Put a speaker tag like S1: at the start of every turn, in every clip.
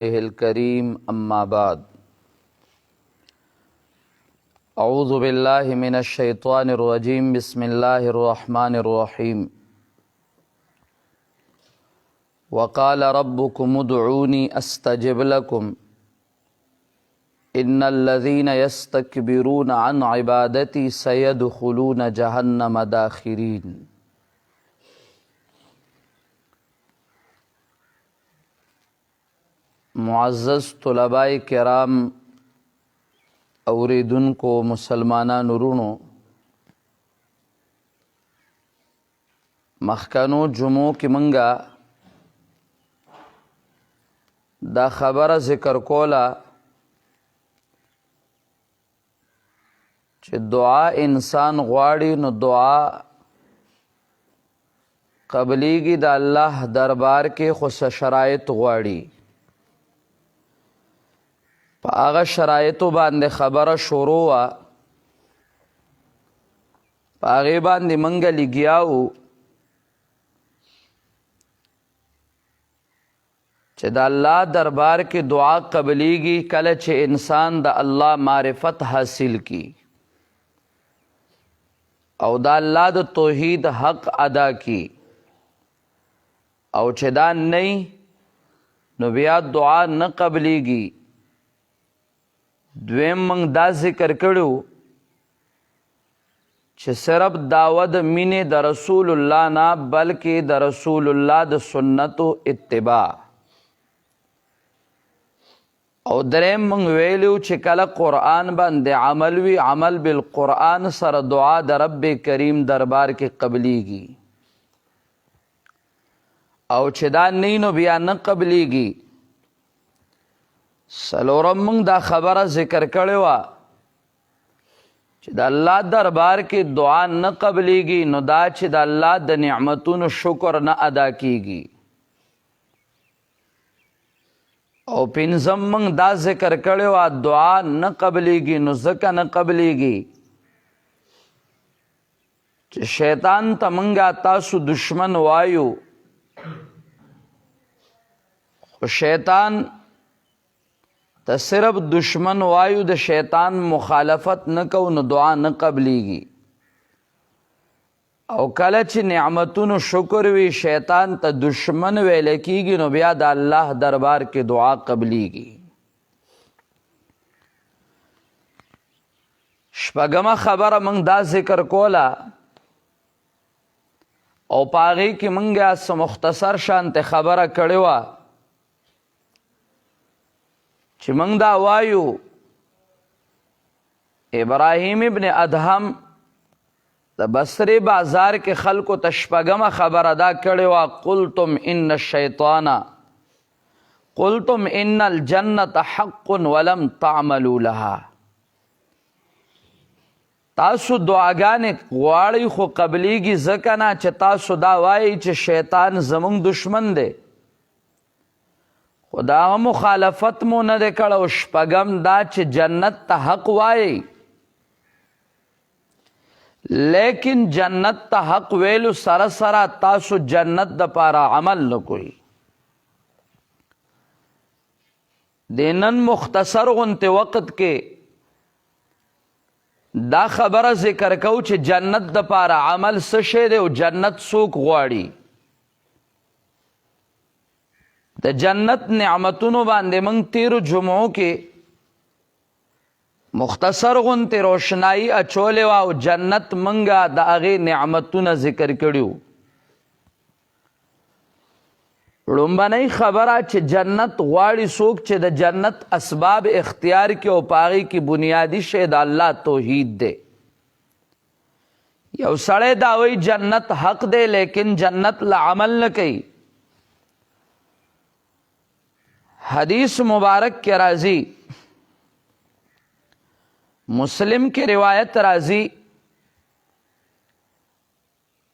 S1: करीम अम्मा बाद अऊज़ु बिल्लाहि मिनश शैतानिर रजीम बिस्मिल्लाहिर रहमानिर रहीम वक़ाल रब्बुकुम उदऊनी अस्तजिब लकुम इन्नल्लज़ीना यस्तकबिरून अन इबादती सयदखुलून जहन्नम दाखिरीन। मुअज़्ज़ज़ तुलबाए किराम औरेदुनको मुसलमाना नुरुणो, मखकनो जुमो की मंगा दा खबर ज़िक्र कोला चे दुआ इंसान गवाड़ी न दुआ कबलीगी दा अल्लाह दरबार के खुस शराइत गवाड़ी। पागा शराइतो बांदे खबर शुरू वा पागे बांदे मंगली गियाऊ चे दा अल्लाह दरबार की दुआ कबलीगी कल चे इंसान दा अल्लाह मारिफत हासिल की औ दा अल्लाह दा तौहीद हक अदा की औ चे दा नहीं नो बिया दुआ न कबलीगी। द्वेम मंग दा जिक्र करू चे सिर्फ दावद मिने द रसूलुल्लाह ना बल्कि द रसूलुल्लाह द सुन्नतो इत्तिबा। और द्रेम मंग वेलू चे कल कुरान बंदे अमलवी अमल बिल कुरान सर दुआ द रब्बे करीम दरबार के कबलीगी और चे दा नहीं नो बिया न कबलीगी। सलोरम मंग दा खबर जिक्र करेवा चे दा अल्लाह दरबार की दुआ न कबलीगी नो दा चे दा अल्लाह द निअमतुन शुक्र न अदा कीगी। और पिंजम मंग दा जिक्र करेवा दुआ न कबलीगी नो ज़का न कबलीगी चे शैतान तमंगा तासु दुश्मन वायु शैतान त सिर्फ दुश्मन वायु द शैतान मुखालफत न को न दुआ न कबलीगी। और कलच निअमतुन शुक्र वी शैतान त दुश्मन वेले कीगी नो बिया दा अल्लाह दरबार के दुआ कबलीगी। शपगमा खबर मंग दा जिक्र कोला और पागी की मंगा स मुख्तसर शांत खबर कड़वा ची मंग दा वायु इब्राहिम इब्न अदहम द बसरे बाजार के खल्को तशपगमा खबर अदा कड़वा कुलतुम इन्न शैताना कुलतुम इन्नल जन्नत हक्कुन वलम तामलू लहा। तासु दुआगाने वाड़ी खो कबलीगी ज़कना चे तासु दा वाई चे शैतान जमुंग दुश्मन दे खुदा मुखालफत मो न दे कड़ो शपगम दा चे जन्नत ता हक वाई लेकिन जन्नत ता हक वेलु सरसरा तासु जन्नत द पारा अमल न कोई देनन मुख्तसर गुनते वक़्त के दा खबर जिक्र कऊ चे जन्नत द पारा अमल सशे दे जन्नत सूक गवाड़ी द जन्नत निअमतुनो बांदे मंग तेरु जुमों के मुख्तसर गुनते रोशनाई अचोले वाओ जन्नत मंगा द आगे निअमतुना जिक्र करियो। रुम्बनई खबरा चे जन्नत गवाड़ी सूक चे द जन्नत असबाब इख्तियार के उपागी की बुनियादी शेद अल्लाह तौहीद दे। यौ सड़े दावई जन्नत हक दे लेकिन जन्नत ला अमल न कई। हदीस मुबारक के राजी मुस्लिम की रिवायत राजी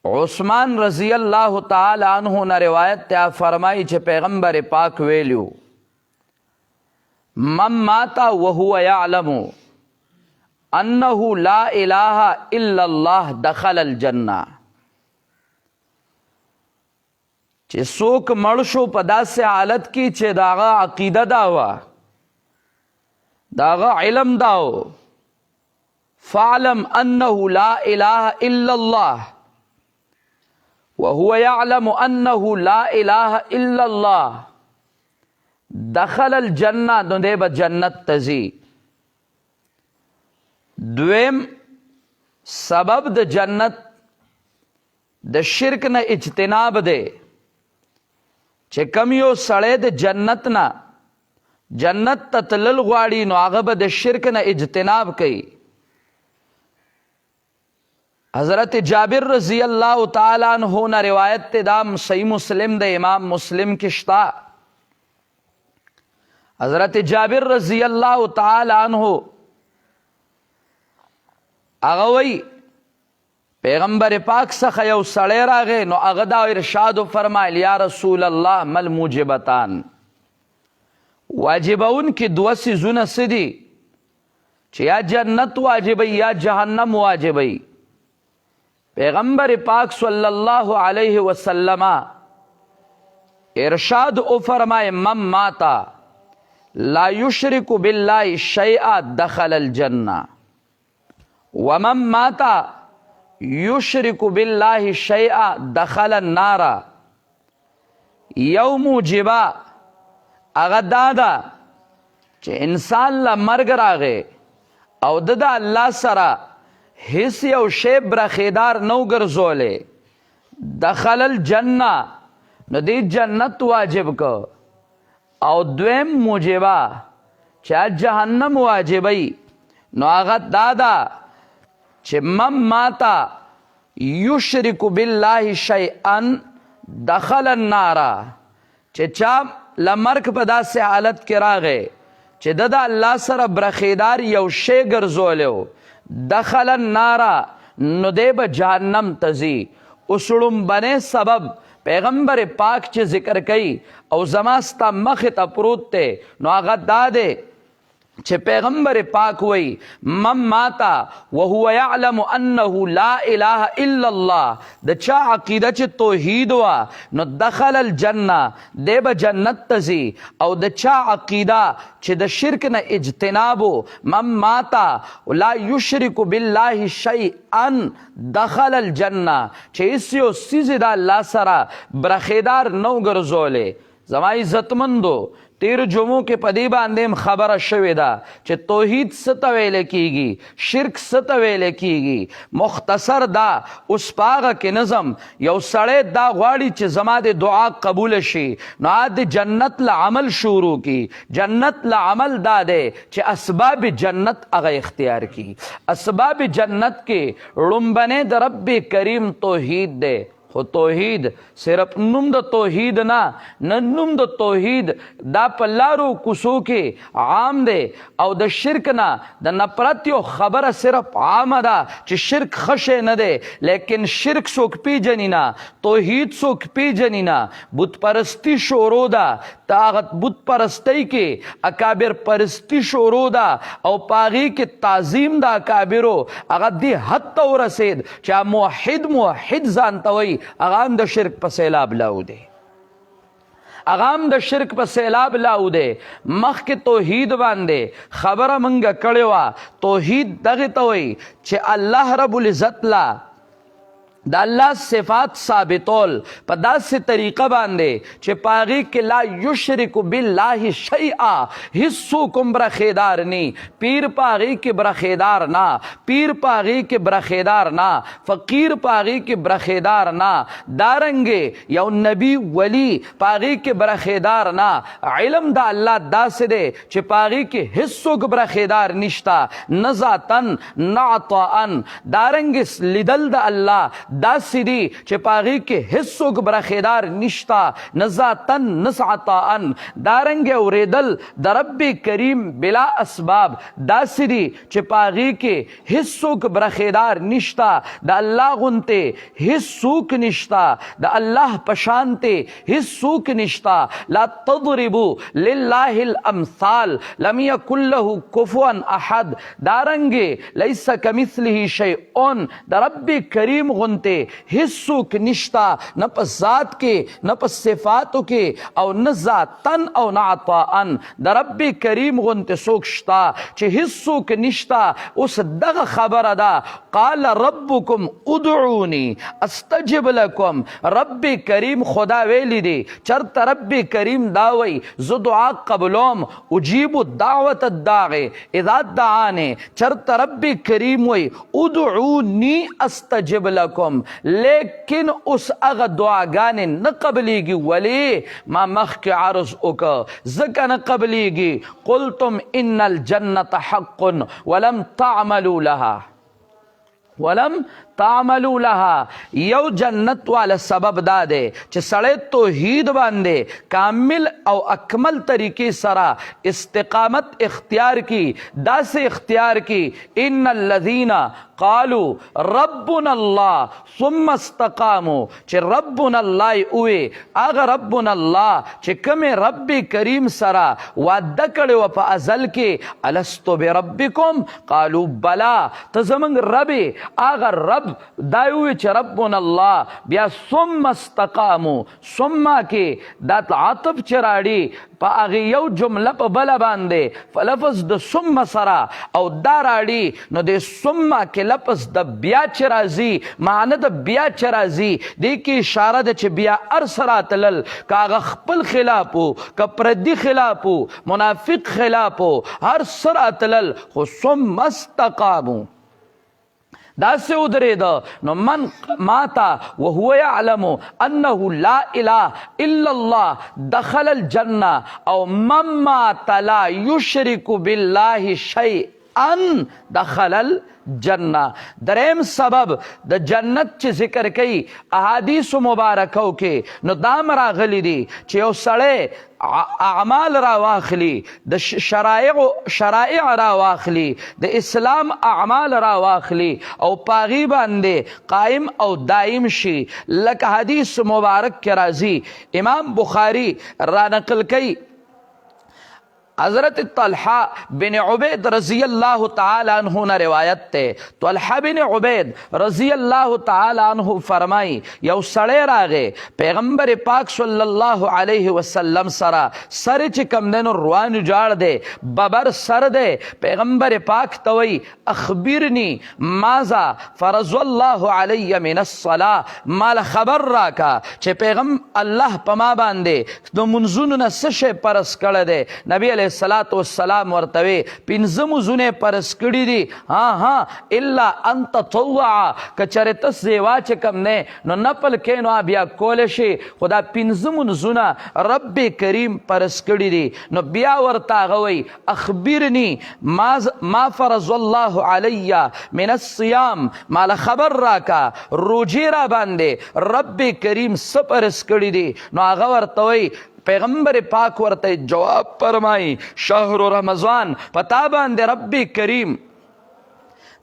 S1: उस्मान रजी अल्लाह ताला अन्हु न रिवायत त्या फरमाई चे पैगंबर पाक वेल्यू मम माता वहुव यअलमु अन्नहु ला इलाहा इल्लल्लाह दखल अल जन्ना। چې څوک مړ شو په داسې حالت کې چې د هغه عقیده دا وه، د هغه علم دا و، فاعلم انه لا اله الا الله وهو يعلم انه لا اله الا الله دخل الجنه، نو دی به جنت ته ځي. دویم سبب د جنت د شرک نه اجتناب دی، چې کم یو سړی د جنت نه جنت ته تلل غواړي نو هغه به د شرک نه اجتناب کوي. حضرت جابر رضی اللہ تعالی عنہ نے روایت تے دام صحیح مسلم دے امام مسلم کی شتا. حضرت جابر رضی اللہ تعالی عنہ اغوی پیغمبر پاک څخه یو سړی راغی نو هغه دا ارشاد فرمایل یا رسول الله مل موجبتان، واجبون کې دوه څیزونه څه دي چې یا جنت واجبوي یا جهنم واجبوي. پیغمبر پاک صلی اللہ علیہ وسلم ارشاد او فرمائے من ماتا لا یشرک باللہ شیئا دخل الجنہ ومن ماتا یشرک باللہ شیئا دخل النار. یو موجبہ اغا دادا چه انسان لا مرگ راغے او دا اللہ سرا هیڅ یو شی برخیدار نو ګرځولې دخل الجنه، نو دی جنت واجب کو. او دویم موجبه چې جهنم واجبی نو هغه دادا چې من ماتا یشرک بالله شیئا دخل النار، چې چا لمرک په داسې حالت کې راغی چې د الله سره برخیدار یو شی ګرځولیو دخل النار، نو دی به جهنم ته ځي. اوسړم بنې سبب پیغمبر پاک چې ذکر کوي او زما ستا مخې ته پروت دی نو هغه دا دی چې پیغمبر پاک وی من ماتا وهو يعلم انه لا اله الا الله، د چا عقیده چې توحید وا نو دخل الجنه دی به جنت ته ځي. او د چا عقیده چې د شرک نه اجتنابو من ماتا لا یشرک بالله شیئا دخل الجنه، چې هیڅ یو څیز د الله سره برخیدار نو ګرځولی. زما عزتمندو تیر جمعو کې پدی باندې خبره شوې ده چې توحید څه ته ویل کیږي، شرک څه ته ویل کیږي. مختصر دا اوس پاغه کې نظم یو سړی دا غواړي چې زما د دعا قبول شي نو د جنت له عمل شروع کی. جنت له عمل دا دی چې اسباب جنت هغه اختیار کی. اسباب جنت کې لومبنې د رب کریم توحید دی. خو توحید صرف نوم د توحید نه نوم د توحید دا په لارو کوڅو کې عام دی او د شرک نه د نفرت یو خبره صرف عامه ده چې شرک خشه نه دی، لیکن شرک څوک پیژني نه، توحید څوک پیژني نه. بت پرستی شروع ده، طاغت بت پرستی کې اکابر پرستی شروع ده او پاغي کې تعظیم د اکابرو هغه دې حد ته ورسید چې موحد ځان ته وایي هغه هم د شرک په سیلاب لاو دی. هغه هم د شرک په سیلاب لاو دی. مخکې توحید باندې خبره منګه کړې وه. توحید دغه ته وایي چې الله رب العزت لا د الله صفات ثابتول په داسې طریقه باندې چې پاغي کې لا یشرک بالله شیئا، هیڅ څوک هم برخیدار نی. پیر پاغي کې برخیدار نه، پیر پاغي کې برخیدار نه، فقیر پاغي کې برخیدار نه، دارنګې یو نبی ولی پاغي کې برخیدار نه. علم د الله داسې دی چې پاغي کې هیڅ څوک برخیدار نشتا، نه ذاتن نه عطاءن. دارنګې لیدل د الله داسې دی چې پاغي کې هیڅ څوک برخیدار نشتا، نه ذاتن نه عطاءن. دارنګې اورېدل د رب کریم بلا اسباب داسې دی چې پاغي کې هیڅ څوک برخیدار نشتا. د الله غونته هیڅ څوک نشتا، د الله پشانته هیڅ څوک نشتا. لا تضربوا لله الامثال لم يكن له كفوا احد. دارنګې لیس کمثله شیء، د رب کریم غونته غنته هیڅوک نشتا، نه په ذات کې نه په صفاتو کې او نه ذاتن او نه عطاءن. د رب کریم غنته څوک شتا چې هیڅوک نشتا. اوس دغه خبره ده، قال ربکم ادعونی استجب لکم. رب کریم خدا ویلی دی، چرته رب کریم دا وی زه دعا قبلوم، اجیب دعوت الداعی اذا دعانی. چرته رب کریم وی ادعونی استجب لکم، لیکن اوس هغه دعاګانې نه قبلیږي. ولی ما مخکې عرض وکړه ځکه نه قبلیږي. قلتم ان الجنة حق ولم تعملوا لها. یو جنت والا سبب دا دی چې سړی توحید باندې کامل او اکمل طریقې سره استقامت اختیار کی، داسې اختیار کی ان الذین قالوا ربنا الله ثم استقاموا، چې ربنا الله اوې هغه ربنا الله چې کومې رب کریم سره وعده کړې وه په ازل کې، الستو بربکم قالوا بلا، ته زموږ رب هغه رب دا وی چې ربنا الله. بیا ثم استقاموا، ثم کې دا عطف چې راړي په هغې یو جمله په بله باندې فلفظ د ثم سره او دا راړي، نو د ثم کې لفظ د بیا چې راځي معنی د بیا چې راځي دې کې اشاره ده چې بیا هر څه راتلل، که هغه خپل خلاف و که پردي خلاف و منافق خلاف و هر څه راتلل، خو ثم استقاموا داسې ودرېده. نو من ماتا وهو يعلم انه لا اله الا الله دخل الجنه، او من مات لا يشرك بالله شيئا دخل الجنه. دریم سبب د جنت چې ذکر کوي احادیث مبارکو کې، نو دام راغلی دی چې یو سړی اعمال را واخلی، د شرائع را واخلی، د اسلام اعمال را واخلی او پاغي باندې قائم او دائم شي. لکه حدیث مبارک کې راځي، امام بخاری را نقل کوي حضرت طلحہ بن عبید رضی اللہ تعالی عنہ نے روایت تے. طلحہ بن عبید رضی اللہ تعالی عنہ فرمائی یو سڑے راغے پیغمبر پاک صلی اللہ علیہ وسلم سرا سر چکم دینو روان جاڑ دے ببر سر دے. پیغمبر پاک توئی اخبرنی مازا فرض اللہ علی من الصلاة، مال خبر راکا چے پیغم اللہ پما باندے دو منزون نسش پرس کڑ دے. نبی علیہ الصلاة والسلام ورتوی پنځه مزونه پرس کړي دي، ها الا ان تطوع، کچره تس زیوا چې کم نه نو نپل کې نو بیا کول شي، خدا پنځه مزونه رب کریم پرس کړي دي. نو بیا ورته غوي اخبرني ما فرض الله علی من الصيام، مال خبر راکا روجی را باندې رب کریم سپرس کړي دي. نو هغه ورته وی پیغمبر پاک ورته جواب فرمائی شهر رمضان پتا باندې رب کریم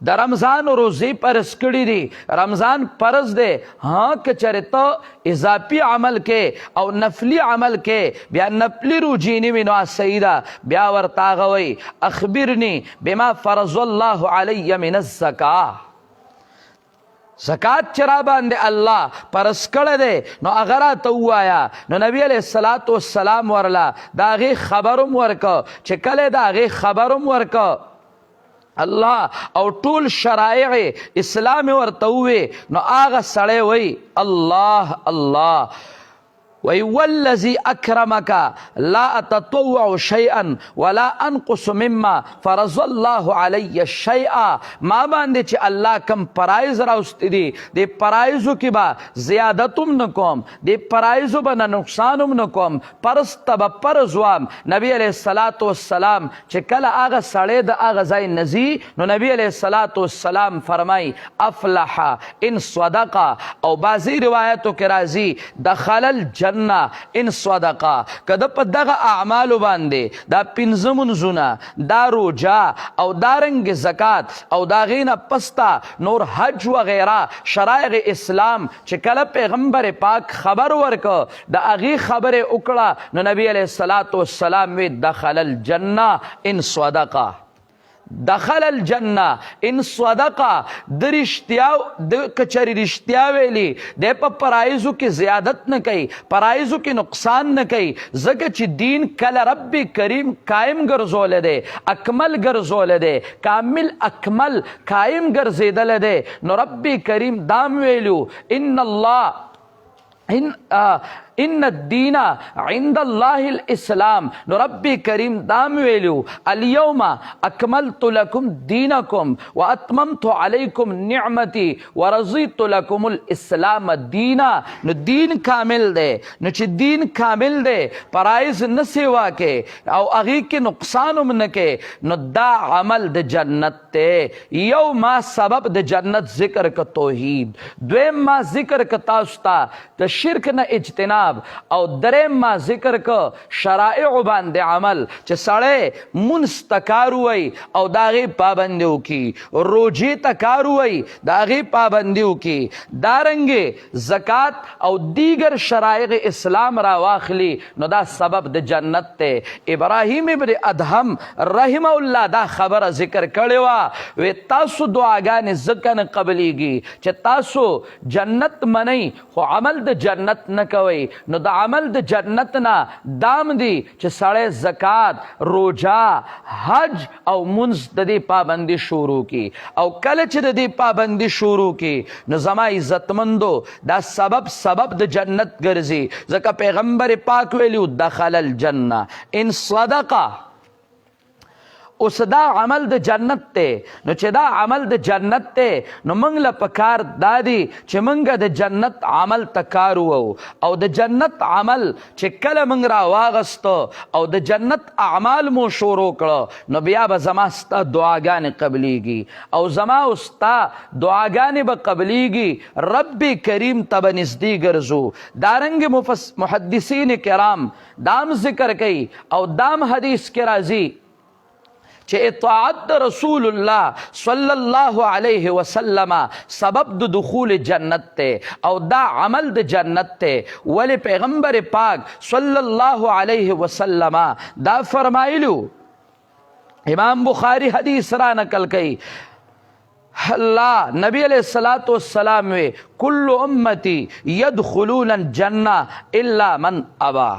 S1: د رمضان روزی پرس کړي دي، رمضان فرض دی. ها که چېرې ته اضافي عمل کې او نفلی عمل کې بیا نفلی روجی نه وي نو صحیح ده. بیا ورته هغه وایي اخبرني بما فرض الله علی من الزکاه، زکات چرا باندې الله پرس کړی دی نو هغه راته ووایه. نو نبی علیه الصلاة والسلام ورله د هغې خبروم ورکه چې کله د هغې خبروم ورکه الله او ټول شرایع اسلام ورته ووې. نو هغه سړی وی الله الله وی والذی اکرمک لا اتطوع شیئا ولا انقص مما فرض الله علی شیئا، ما باندې چې الله کم پرایز راوستی دي د پرایزو کې به زیادتم نکوم، د پرایزو به نه نقصانم نکوم، پرس ته به پرز وام. نبی علیه الصلاة والسلام چې کله هغه سړی د هغه ځای نزي نو نبی علیه الصلاة والسلام فرمای افلح ان صدقه، او بعضی روایتو کې راځي دخل الجنه ان صدقه. کده په دغه اعمالو باندې دا پنځه منځونه، دا روجا او دارنګ زکات او دا غینه پستا نور حج وغیرہ شرایع اسلام چې کله پیغمبر پاک خبر ورکو د هغې خبرې وکړه نو نبی علیه الصلاة والسلام وی دخل الجنه ان صدقه. دخل الجنه ان صدقه د رښتیا د کچری رښتیا ویلي د په پرایزو کې زیادت نه کوي پرایزو کې نقصان نه کوي ځکه چې دین کله رب کریم قائم ګرځول دی اکمل ګرځول دی کامل اکمل قائم ګرځیدل دی نو رب کریم دام ویلو ان الله ان الدین عند الله الاسلام نو رب کریم دام ویلو اليوم اکملت لكم دینکم واتممت علیکم نعمتی ورضیت لكم الاسلام دینا نو دین کامل دے نو چې دین کامل دے پرایز نه سیوا کې او هغه کې نقصان هم نه کې نو دا عمل د جنت ته یو ما سبب د جنت ذکر ک توحید دویم ما ذکر ک تاسو ته د شرک نه اجتناب او دریم ما ذکر کو شرائع باندې عمل چې سړی منځ تکار وي او داغه پابندیو کی روزي تکار وي داغه پابندیو کی دارنګ زکات او دیگر شرائع اسلام را واخلی نو دا سبب د جنت ته ابراهیم ابن ادهم رحم الله دا خبره ذکر کړي وا و تاسو دعاګانې ځکه نه قبليږي چې تاسو جنت منئ خو عمل د جنت نه کوي نو د عمل د جنت نه دام دی چې سړی زکات روجا حج او منځ د دې پابندي شروع کی او کله چې د دې پابندي شروع کی نو زما عزتمندو دا سبب د جنت ګرځي ځکه پیغمبر پاک ویلو دخل الجنه ان صدقه اوس دا عمل د جنت ته نو چې دا عمل د جنت ته نو موږ له پکار دادی چې موږ د جنت عمل تکارو او د جنت عمل چې کله موږ را واغستو او د جنت اعمال مو شروع کړو نو بیا به زما ستا دعاګانې قبلیږي او زما ستا دعاګانې به قبلیږي رب کریم ته به نږدې ګرځو دارنګ محدثین کرام دام ذکر کوي او دام حدیث کې راځي چې اطاعت رسول الله صلی الله علیه وسلم سبب د دخول جنت ته او دا عمل د جنت ته ولی پیغمبر پاک صلی الله علیه وسلم دا فرمایلو امام بخاری حدیث را نقل کړي اللہ نبی علیہ الصلوۃ والسلام وی کل امتی یدخلون الجنہ الا من ابا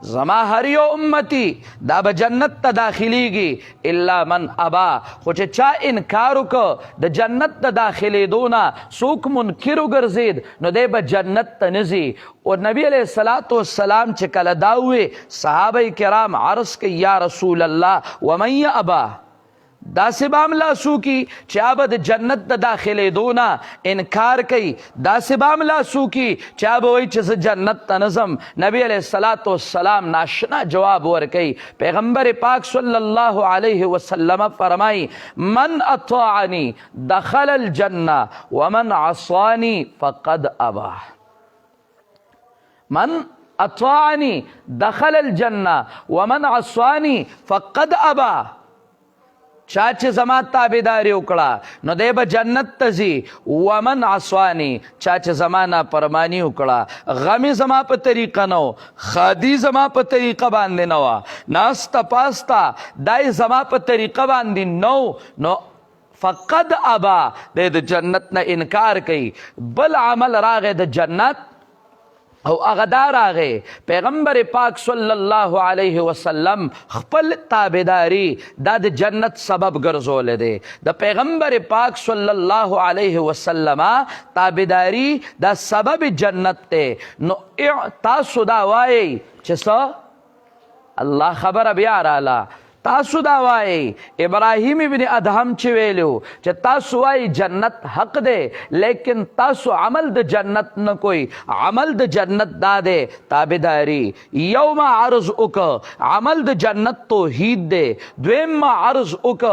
S1: زما هر یو امتی دا به جنت ته داخلیږي الا من ابا خو چې چا انکار وکړ د جنت ته داخلېدو نه څوک منکر وګرځېد نو دی به جنت ته نه ځي او نبی علیہ الصلوۃ والسلام چې کله دا ووې صحابه کرام عرض کوي یا رسول الله ومن ابا دا سبام لاسو کی چاب د جنت د داخلې دونا انکار کوي دا سبام لاسو کی چاب وای چې جنت ته نظم نبی علیہ الصلوۃ والسلام ناشنا جواب ورکي پیغمبر پاک صلی الله علیه وسلم فرمای من اطاعنی دخل الجنه ومن عصانی فقد ابى من اطاعنی دخل الجنه ومن عصانی فقد ابى چا چې زما تابعداري وکړه نو دی به جنت ته ځي ومن عصوانی چا چې زما نافرماني وکړه غمې زما په طریقه نه و خادي زما په طریقه باندې نه وه ناسته پاسته دای زما په طریقه باندې نه نو فقد ابا دی د جنت نه انکار کوي بل عمل راغی د جنت او اغدار آغه پیغمبر پاک صلی الله علیه وسلم خپل تابعداری دا د جنت سبب ګرځول دی د پیغمبر پاک صلی الله علیه وسلم تابعداری دا سبب جنت ته نو تاسو دا وایي چې څه الله خبر بیا رااله تاسو دا وایي ابراهیم ابن ادهم چې ویلو چې تاسو وایي جنت حق دی لیکن تاسو عمل د جنت نه کوئی عمل د جنت دا دی تابعداري یوم عرض وک عمل د جنت توحید دی دویم عرض وک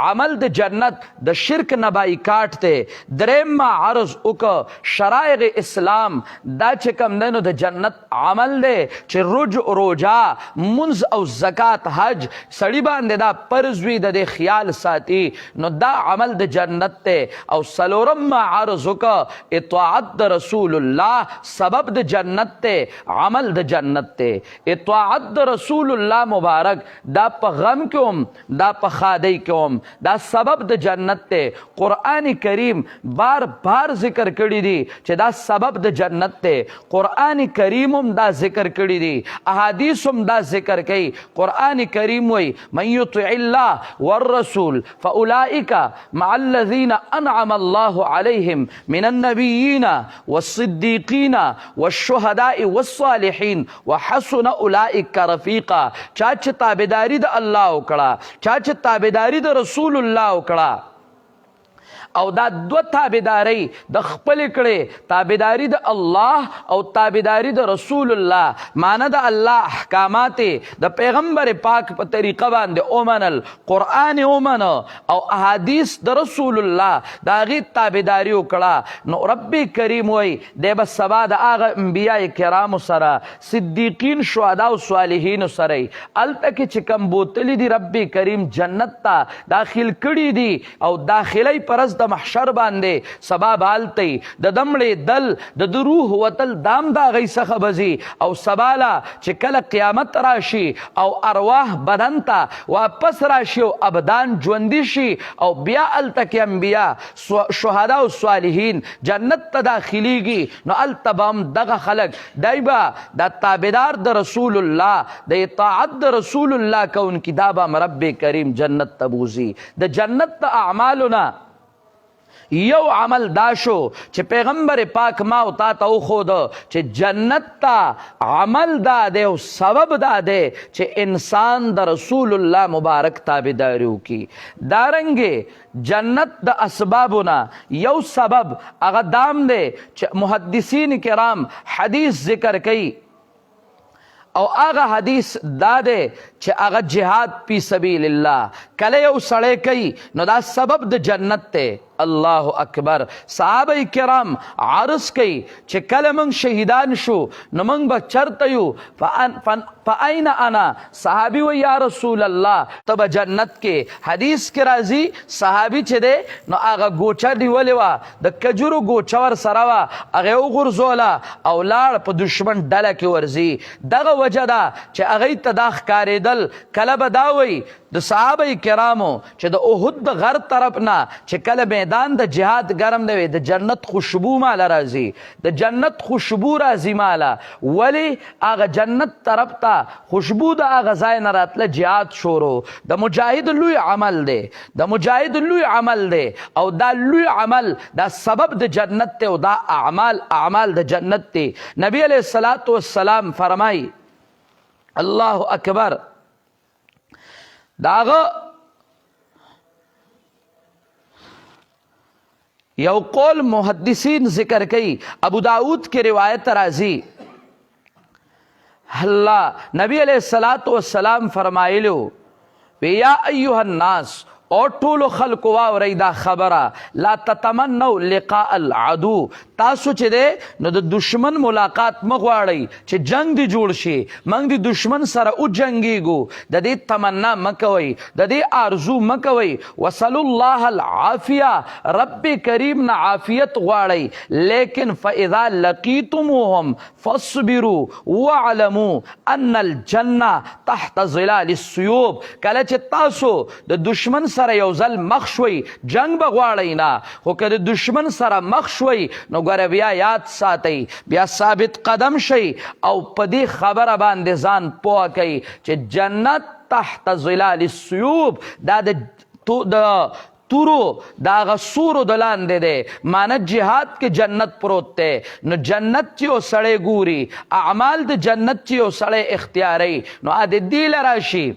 S1: عمل د جنت د شرک نه بایکاټ دی دریم عرض وک شرایع اسلام دا چې کوم دنو د جنت عمل دی چې روزا منځ او زکات حج سړی باندې دا فرض وي د دې خیال ساتي نو دا عمل د جنت ته. او څلورم ما عرض وکړه اطاعت د رسول الله سبب د جنت ته، عمل د جنت ته. اطاعت د رسول الله مبارک دا په غم کې هم دا په ښادۍ کې هم دا سبب د جنت ته. قرآن کریم بار بار ذکر کړی دی چې دا سبب د جنت ته. قرآن کریم هم دا ذکر کړی دی، احادیث هم دا ذکر کوي. قرآن کریم وی من یطع الله والرسول فاولئک مع الذین انعم الله علیهم من النبیین والصدیقین والشهداء والصالحین وحسن اولئک رفیقا. چا چې تابعداري د الله وکړه، چا چې تابعداري د رسول الله وکړه، او دا دو تابعداري د خپل کړي، تابعداري د الله او تابعداري د رسول الله، معنی د الله احکامات د پیغمبر پاک په طریقه باندې اومنل، قرآن اومن او احادیث د رسول الله دا غي تابعداري وکړه. نو رب کریم وای د به سبا د هغه انبیاء کرام سره، صدیقین، شهدا او صالحین سره الته کې چې کم بوتلی دی رب کریم جنت ته داخل کړي دي او داخلي پرز د محشر باندې سبا بالتی د دمړې دل د روح وتل دام دا غي څخه بزي او سبالا چې کله قیامت راشي او ارواح بدن ته واپس راشي او ابدان ژوندي شي او بیا الته کې انبیا شهدا او صالحین جنت ته داخليږي. نو الته به هم دغه خلک دایبا د تابعدار د رسول الله د اطاعت د رسول الله کون کی دا به رب کریم جنت ته بوزي. د جنت اعمالنا یو عمل دا شو چې پیغمبر پاک ما او تا ته وښود چې جنت ته عمل دا دی او سبب دا دی چې انسان د رسول الله مبارک تابعداري وکړي. دارنګې جنت د اسبابونه یو سبب هغه دام دی چې محدثین کرام حدیث ذکر کوي او هغه حدیث دا دی چې هغه جهاد فی سبیل الله کله یو سړی کوي نو دا سبب د جنت ته. الله اکبر. صحابه کرام عرض کوي چې کله موږ شهیدان شو نو موږ به چرته یو فاین انا. صحابي و یا رسول الله ته به جنت کې. حدیث کې راځي صحابي چې دی نو هغه ګوچه نیولې وه د کجورو ګوچه ور سره وه هغه یې وغورځوله او لاړ په دشمن ډله کې ورځي. دغه وجه ده چې هغوی ته دا ښکارېدل. کله به دا وی د صحابه کرامو چې د احد د غر طرف نه چې کله میدان د جهاد ګرم دی د جنت خوشبو ماله راځي، د جنت خوشبو راځي ماله. ولی هغه جنت طرف ته خوشبو د هغه ځای نه راتله جهاد شروع. د مجاهد لوی عمل دی، د مجاهد لوی عمل دی او دا لوی عمل دا سبب د جنت دی او دا اعمال د جنت دی. نبی علیہ الصلوۃ والسلام فرمای الله اکبر داغه یو قول محدثین ذکر کئی ابو داود کی روایت راضی اللہ نبی علیہ السلام فرمائلو یا ایوہ الناس اور ټولو خلق واورئ دا خبره لا تتمنوا لقاء العدو. تاسو چې دی نو د دشمن ملاقات مغواړئ چې جنگ دی جوړ شي، موږ د دشمن سره وجنګیږو. د دې تمنا مکوئ، د دې آرزو مکوئ. وصلوا الله العافیه، رب کریم نه عافیت غواړئ. لیکن فاذا لقیتموهم فاصبروا واعلموا ان الجنه تحت ظلال السیوف. کله چې تاسو د دشمن سره یو ځل مخ شوي جنگ به غواړئ نه، خو که د دشمن سره مخ شوي نو ګوره بیا یاد ساتئ، بیا ثابت قدم شئ او په دې خبره باندې ځان پوه کوئ چې جنت تحت ظلال السیوف دا د تورو دا غسورو دلاندې دی. معنی جهاد کې جنت پروت دی. نو جنت چې یو سړی ګوري، اعمال د جنت چې یو سړی اختیاري نو ا د دې لراشي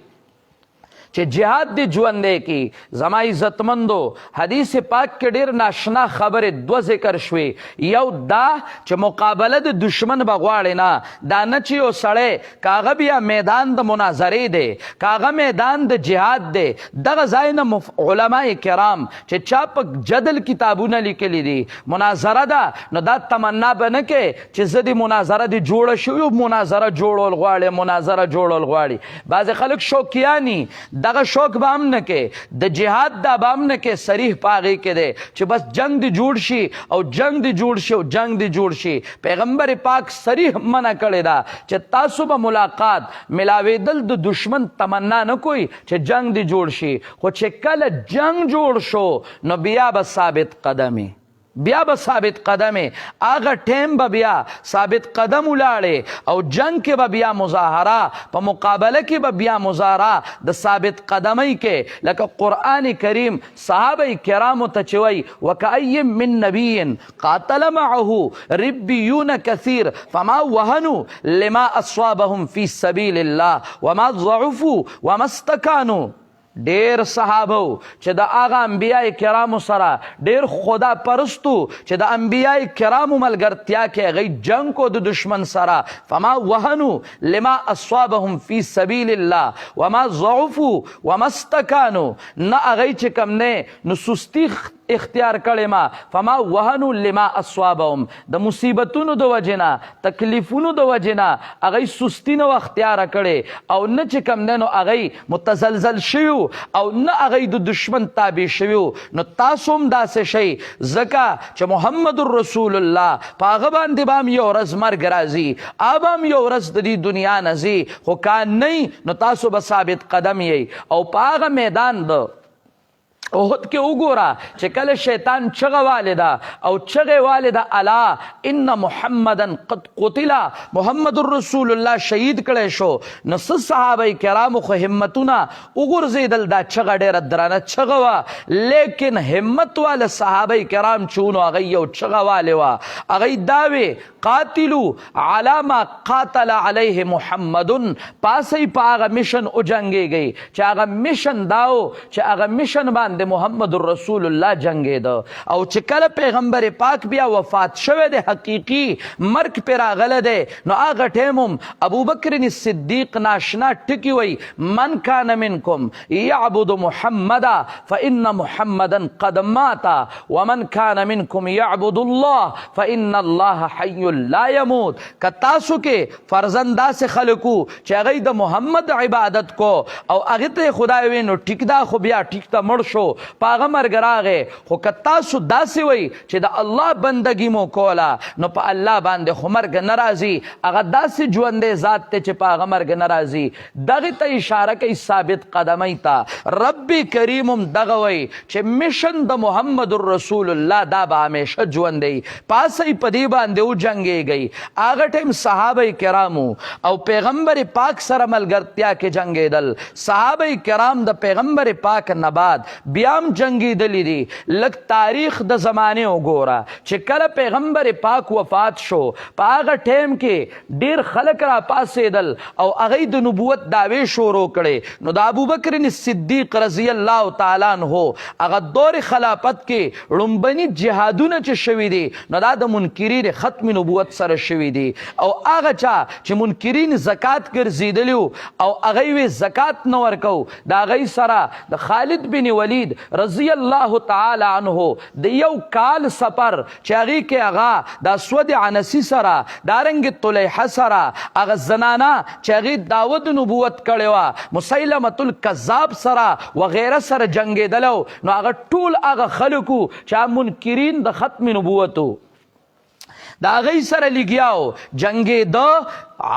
S1: چې جهاد دی ژوندی کی. زما عزتمندو حدیث پاک کې ډېر ناشنا خبرې دوه ذکر شوې. یو دا چې مقابله د دشمن به غواړې نه، دا نه چې یو سړی کاغه بیا میدان د مناظرې دی، کاغه میدان د جهاد دی. دغه ځای نه علماء کرام چې چا په جدل کتابونه لیکلي دي مناظره ده نو دا تمنا به نه کې چې زه د مناظره دې جوړه شوي مناظره جوړول غواړي، مناظره جوړول غواړي. بعضې خلک شوقیاني دغه شوق به هم نه کې، د جهاد دا به هم نه کې، صریح پاغې کې دی چې بس جنگ دی جوړ شي او جنگ دی جوړ شي او جنگ دی جوړ شي. پیغمبر پاک صریح منع کړی دا چې تاسو به ملاقات ملاوېدل د دشمن تمنا نه کوئ چې جنگ دی جوړ شي، خو چې کله جنگ جوړ شو نو بیا به ثابت قدمي، بیا به ثابت قدمه. هغه ټیم به بیا ثابت قدم ولاړې او جنگ کې به بیا مظاهره، په مقابله کې به بیا مظاهره د ثابت قدمۍ کې. لکه قرآن کریم صحابه کرامو ته چې وایي وکأی من نبی قاتل معه ربیون کثیر فما وهنوا لما اصابهم فی سبیل الله وما ضعفوا وما استکانوا. ډیر صحابه چې د هغه انبیاء کرامو سره ډیر خدا پرستو چې د انبیاء کرامو ملګرتیا کې هغوی جنګ کو د دشمن سره. فما وهنوا لما اصابهم فی سبیل الله وما ضعفوا وما استکانوا. نه هغوی چې کوم نه نو سستی اختیار کړی ما. فما وهنوا لما اصابهم، د مصیبتونو د وجې نه، تکلیفونو د وجې نه هغوی سستی نه اختیاره کړې او نه چې کوم دی نو هغوی متزلزل شوي او نه هغوی د دشمن تابع شوي. نو تاسو هم داسې شئ، ځکه چې محمد رسول الله په هغه باندې به هم یو ورځ مرګ راځي، هغه هم یو ورځ د دې دنیا نه ځي، خو کان نه نو تاسو به ثابت قدم یئ. او په هغه میدان د احد کې وګوره چې کله شیطان چغه والده او چغه والده الا ان محمدن قد قتل، محمد رسول الله شهید کړی شو. نو څه صحابه کرامو خو همتونه وګرځېدل، دا چغه ډېره درانه چغه وه، لیکن همت واله صحابه کرام چې ونو هغوی یو چغه والې وه، هغوی دا وې قاتلو علی ما قاتل علیه محمدن، پاسئ په هغه میشن وجنګېږئ چې هغه میشن دا و چې هغه میشن باندې د محمد رسول الله جنگیده. او چې کله پیغمبر پاک بیا وفات شوی دی، حقیقي مرګ پې راغلی دی، نو هغه ټیم هم ابوبکر صدیق ناشنا ټکي وی من کان منکم یعبد محمدا فان محمدا قد مات ومن کان منکم یعبد الله فان الله حی لا يموت. که تاسو کې فرزند داسې خلکو چې هغوی د محمد عبادت کو او هغې ته خدای وی نو ټیک دا، خو بیا ټیک ته مړ شو، په هغه مرګ راغی. خو که تاسو داسې وی چې د الله بندګي مو کوله نو په الله باندې خو مرګ نه راځي، هغه داسې ژوندی ذات دی چې په هغه مرګ نه راځي. دغې ته اشاره کوي ثابت قدمۍ ته. رب کریم هم دغه وی چې میشن د محمد رسول الله دا به همیشه ژوندی، پاسئ په دې باندې وجنګېږئ. هغه ټیم صحابه کرامو او پیغمبر پاک سره ملګرتیا کې جنګېدل. صحابه کرام د پیغمبر پاک نه بعد بیا هم جنګېدلي دي. لږ تاریخ د زمانې وګوره چې کله پیغمبر پاک وفات شو، په هغه ټیم کې ډېر خلک را پاڅېدل او هغوی د نبوت دعوې شروع کړې. نو د ابوبکر صدیق رضی الله تعالی عنه هغه دور خلافت کې لومبني جهادونه چې شوي دي نو دا د منکرین ختم نبوت سره شوي دي. او هغه چا چې منکرین زکات ګرځېدلي او هغوی وی زکات نه ورکو، د هغوی سره د خالد بن ولید رضی الله تعالی عنه د یو کال سفر چې هغې کې هغه د اسود عنسی سره دارنګې طلیحه سره هغه زنانه چې هغې دعوت نبوت کړې وه مسیلمة الکذاب سره وغیره سره جنګېدلی، نو هغه ټول هغه خلکو چې منکرین د ختم نبوتو د هغوی سره لګیاو جنګېده.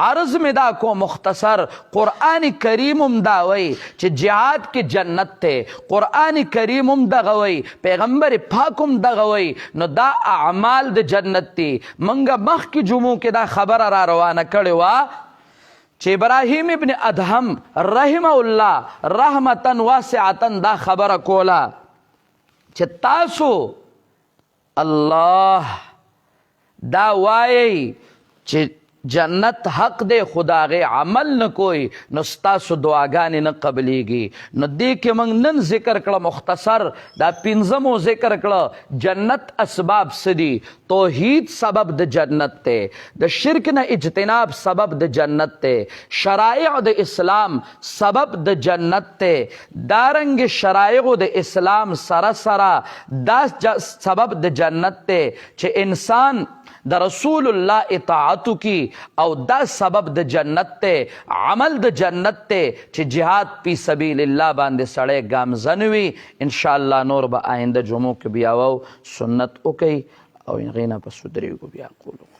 S1: عرض میں دا کو مختصر، قرآن کریم هم دا وی چې جهاد کې جنت ته، قرآن کریم هم دغه وی، پیغمبر پاک هم دغه وی. نو دا اعمال د جنت تی. منګه مخکې جمعو کې دا خبره را روانه کړې وه چې ابراهیم ابن ادهم رحمه الله رحمتا واسعتا دا خبره کوله چې تاسو الله دا وایي چې جنت حق دے، خدا غي عمل نه کوئی نو ستاسو دعاګانې نه قبلیږي. نو دې کې موږ نن ذکر کړه مختصر، دا پنځمو ذکر کړه جنت اسباب څه دي. توحید سبب د جنت ته، د شرک نه اجتناب سبب د جنت ته، شرائع د اسلام سبب د جنت ته، دارنګ شرائع د اسلام سره سره دا سبب د جنت ته چې انسان د رسول الله اطاعت کی او دا سبب د جنت ته عمل د جنت ته چې جهاد فی سبیل الله باندې سړی ګامزن وي ان شاء الله نور به آینده جمعو کې بیا وو سنت وکي او غینا پس درېږو بیا قولو